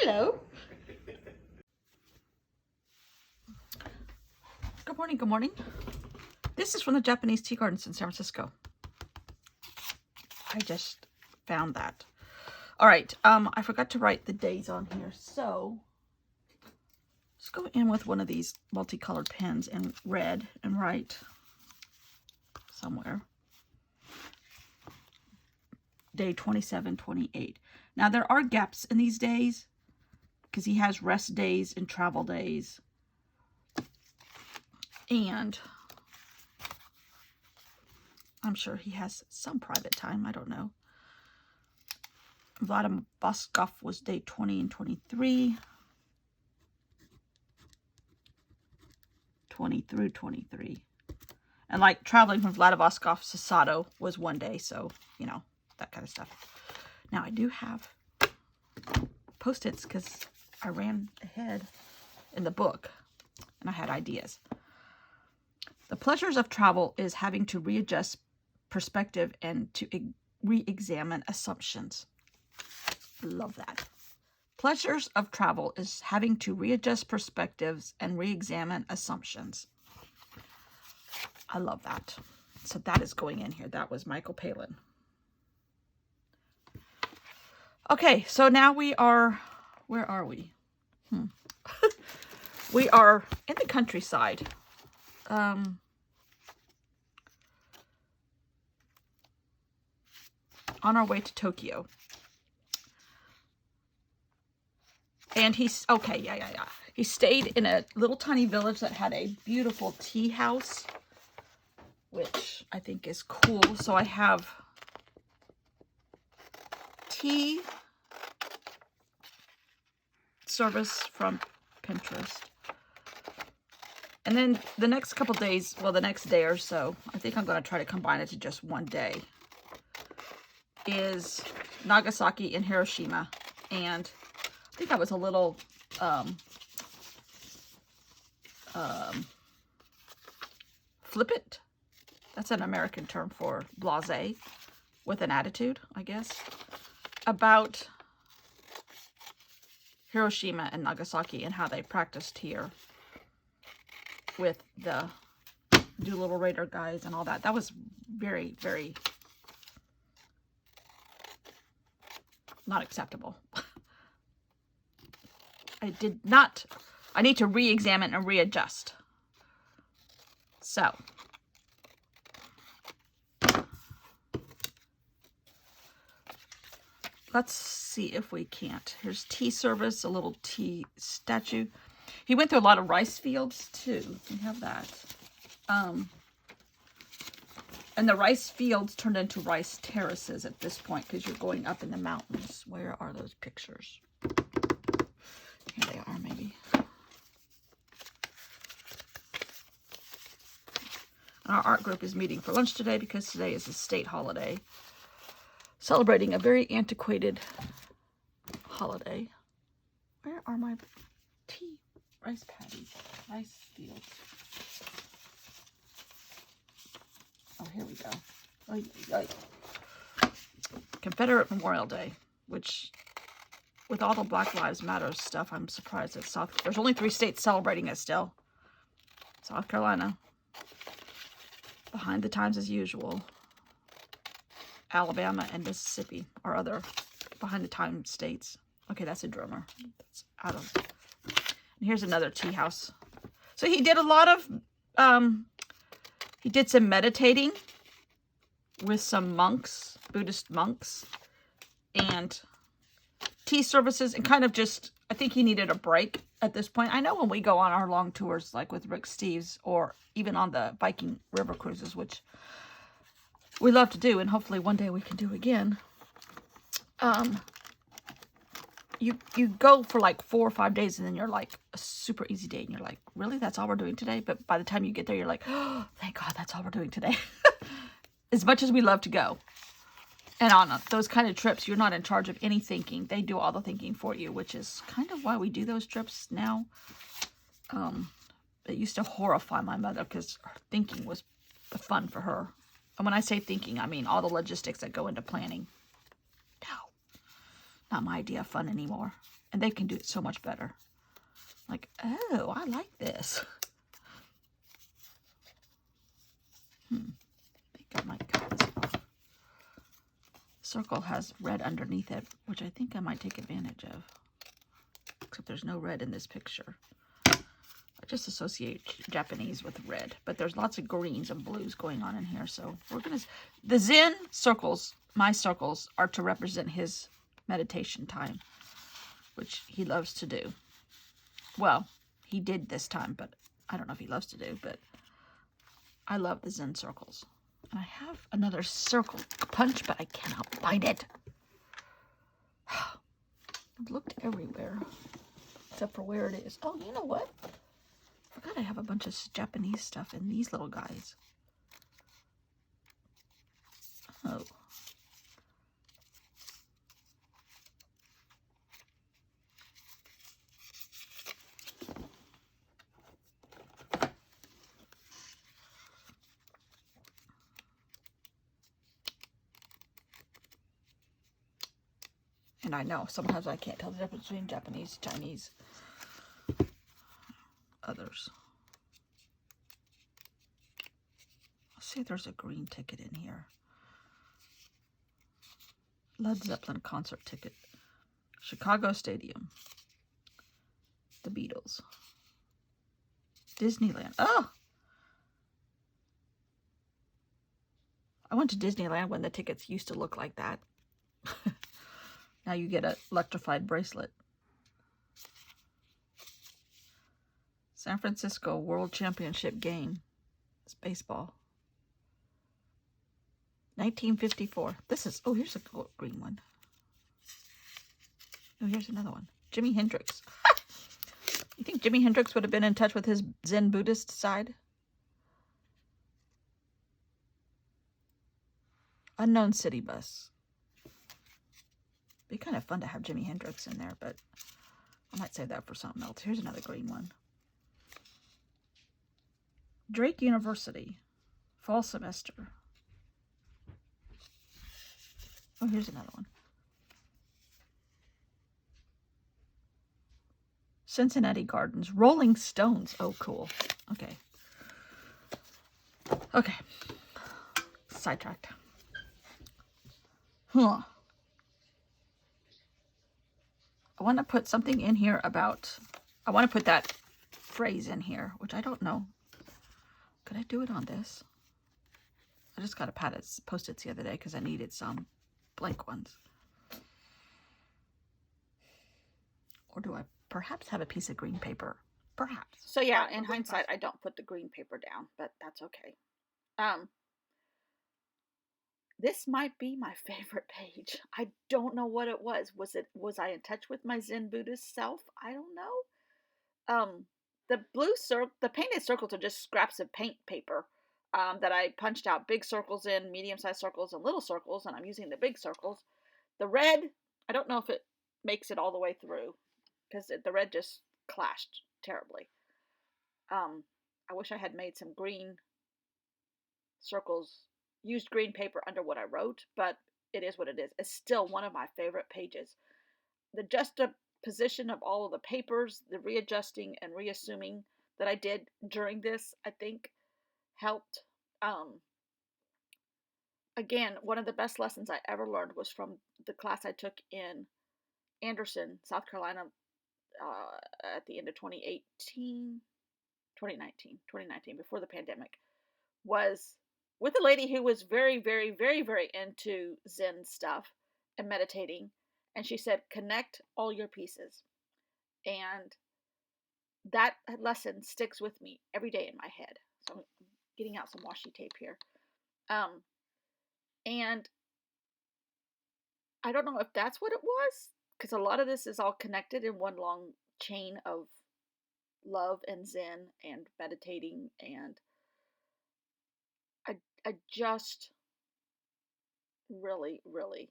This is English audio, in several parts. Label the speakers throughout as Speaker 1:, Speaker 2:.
Speaker 1: Hello. Good morning, good morning. This is from the Japanese Tea Gardens in San Francisco. I just found that. All right, I forgot to write the days on here, so let's go in with one of these multicolored pens and red and write somewhere. Day 27, 28. Now, there are gaps in these days because he has rest days and travel days. And I'm sure he has some private time. I don't know. Vladivostok was day 20 and 23. 20 through 23. And like traveling from Vladivostok to Sato was one day. So, you know, that kind of stuff. Now, I do have Post-its because I ran ahead in the book and I had ideas. The pleasures of travel is having to readjust perspective and to re-examine assumptions. Love that. Pleasures of travel is having to readjust perspectives and re-examine assumptions. I love that. So that is going in here. That was Michael Palin. Okay, so now we are, where are we? We are in the countryside. On our way to Tokyo. And he's, okay, yeah. He stayed in a little tiny village that had a beautiful tea house, which I think is cool. So I have tea service from Pinterest. And then the next couple days, well, the next day or so, I think I'm going to try to combine it to just one day, is Nagasaki and Hiroshima. And I think I was a little flippant. That's an American term for blasé, with an attitude, I guess, about Hiroshima and Nagasaki and how they practiced here with the Doolittle Raider guys and all that. That was very, very not acceptable. I need to re-examine and readjust. So, let's see if we can't. Here's tea service, a little tea statue. He went through a lot of rice fields too. We have that. And the rice fields turned into rice terraces at this point because you're going up in the mountains. Where are those pictures? Here they are, maybe. Our art group is meeting for lunch today because today is a state holiday. Celebrating a very antiquated holiday. Where are my tea rice paddies? Rice fields. Oh, here we go. Oy, oy, oy. Confederate Memorial Day, which, with all the Black Lives Matter stuff, I'm surprised that there's only 3 states celebrating it still. South Carolina, behind the times as usual. Alabama and Mississippi are other behind the times states. Okay, that's a drummer. That's out of. And here's another tea house. So he did a lot of, he did some meditating with some monks, Buddhist monks, and tea services, and kind of just, I think he needed a break at this point. I know when we go on our long tours, like with Rick Steves, or even on the Viking River cruises, which we love to do, and hopefully one day we can do again. You go for like 4 or 5 days, and then you're like a super easy day, and you're like, really, that's all we're doing today? But by the time you get there, you're like, oh, thank God, that's all we're doing today. As much as we love to go, and on those kind of trips, you're not in charge of any thinking. They do all the thinking for you, which is kind of why we do those trips now. It used to horrify my mother because thinking was fun for her. And when I say thinking, I mean all the logistics that go into planning. No, not my idea of fun anymore. And they can do it so much better. Like, oh, I like this. I think I might cut this off. Circle has red underneath it, which I think I might take advantage of. Except there's no red in this picture. I just associate Japanese with red, but there's lots of greens and blues going on in here. So we're going to, the Zen circles, my circles, are to represent his meditation time, which he loves to do. Well, he did this time, but I don't know if he loves to do, but I love the Zen circles. And I have another circle punch, but I cannot find it. I've looked everywhere, except for where it is. Oh, you know what? I forgot I have a bunch of Japanese stuff in these little guys. Oh. And I know sometimes I can't tell the difference between Japanese, Chinese, others. Let's see if there's a green ticket in here. Led Zeppelin concert ticket. Chicago Stadium. The Beatles. Disneyland. Oh! I went to Disneyland when the tickets used to look like that. Now you get an electrified bracelet. San Francisco World Championship game. It's baseball. 1954. This is, oh, here's a green one. Oh, here's another one. Jimi Hendrix. You think Jimi Hendrix would have been in touch with his Zen Buddhist side? Unknown City Bus. Be kind of fun to have Jimi Hendrix in there, but I might save that for something else. Here's another green one. Drake University. Fall semester. Oh, here's another one. Cincinnati Gardens. Rolling Stones. Oh, cool. Okay. Okay. Sidetracked. Huh. I want to put something in here about, I want to put that phrase in here, which I don't know. Could I do it on this? I just got a pad of Post-its the other day because I needed some blank ones. Or do I perhaps have a piece of green paper? Perhaps. So yeah, in hindsight, I don't put the green paper down, but that's okay. This might be my favorite page. I don't know what it was. Was I in touch with my Zen Buddhist self? I don't know. The blue circle, the painted circles are just scraps of paint paper that I punched out big circles in, medium-sized circles, and little circles, and I'm using the big circles. The red, I don't know if it makes it all the way through because the red just clashed terribly. I wish I had made some green circles, used green paper under what I wrote, but it is what it is. It's still one of my favorite pages. The juxtaposition of all of the papers, the readjusting and reassuming that I did during this, I think helped. Again, one of the best lessons I ever learned was from the class I took in Anderson, South Carolina, at the end of 2019, before the pandemic, was with a lady who was very, very, very, very into Zen stuff and meditating. And she said, connect all your pieces. And that lesson sticks with me every day in my head. So I'm getting out some washi tape here. And I don't know if that's what it was, because a lot of this is all connected in one long chain of love and Zen and meditating. And I just really, really,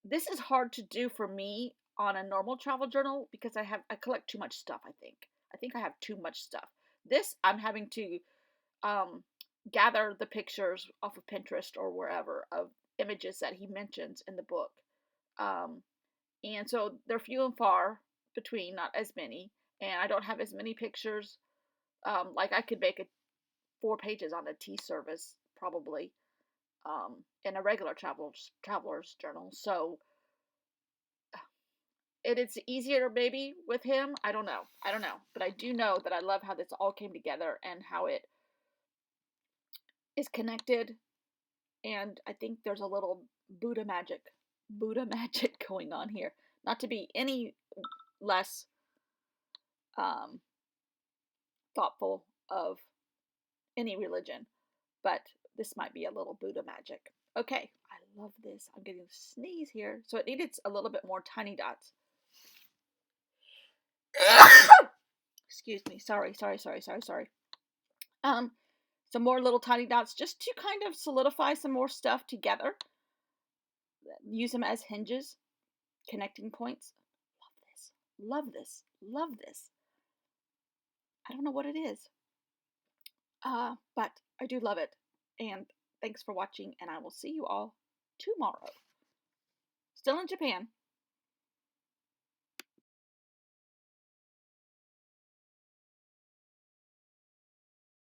Speaker 1: this is hard to do for me on a normal travel journal because I collect too much stuff. I think I have too much stuff. This, I'm having to gather the pictures off of Pinterest or wherever of images that he mentions in the book, And so they're few and far between, not as many. And I don't have as many pictures. Like I could make 4 pages on a tea service, probably, in a regular traveler's journal. So it's easier maybe with him. I don't know. But I do know that I love how this all came together and how it is connected. And I think there's a little Buddha magic going on here. Not to be any less thoughtful of any religion, but this might be a little Buddha magic. Okay, I love this. I'm getting a sneeze here. So it needed a little bit more tiny dots. Excuse me. Sorry. Some more little tiny dots just to kind of solidify some more stuff together. Use them as hinges, connecting points. Love this. I don't know what it is. But I do love it. And thanks for watching, and I will see you all tomorrow. Still in Japan.